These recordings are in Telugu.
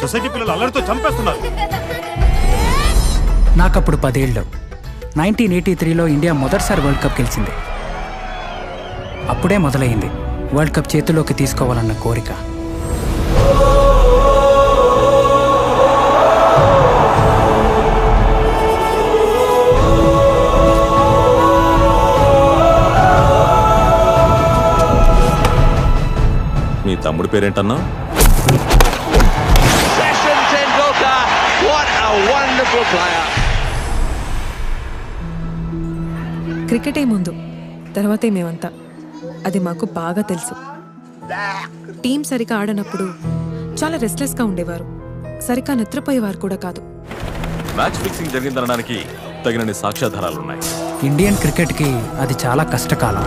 సొసైటీ పిల్లలు అల్లరితో చంపేస్తున్నారు. నాకప్పుడు 10 ఏళ్ళు. 1983లో ఇండియా మొదటిసారి వరల్డ్ కప్ గెలిచింది. అప్పుడే మొదలైంది వరల్డ్ కప్ చేతిలోకి తీసుకోవాలన్న కోరిక. మీ తమ్ముడి పేరేంటన్నా? క్రికెటే ముందు, తర్వాతే మేమంతా. అది మాకు బాగా తెలుసు. టీం సరిగా ఆడనప్పుడు చాలా రెస్ట్లెస్గా ఉండేవారు. సరిగా నిద్రపోయేవారు కూడా కాదు. మ్యాచ్ ఫిక్సింగ్ జరిగిందనడానికి తగినన్ని సాక్ష్యాధారాలున్నాయి. ఇండియన్ క్రికెట్కి అది చాలా కష్టకాలం.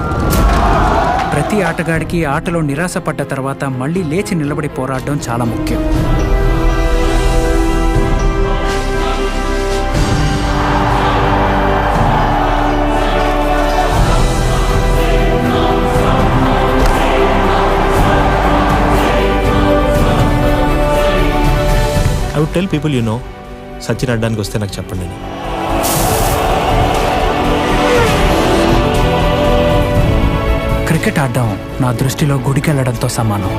ప్రతి ఆటగాడికి ఆటలో నిరాశపడ్డ తర్వాత మళ్ళీ లేచి నిలబడి పోరాడడం చాలా ముఖ్యం. I would tell people Sachin ఆడడానికి వస్తే నాకు చెప్పండి అని. క్రికెట్ ఆడడం నా దృష్టిలో గుడికెళ్లడంతో సమానం.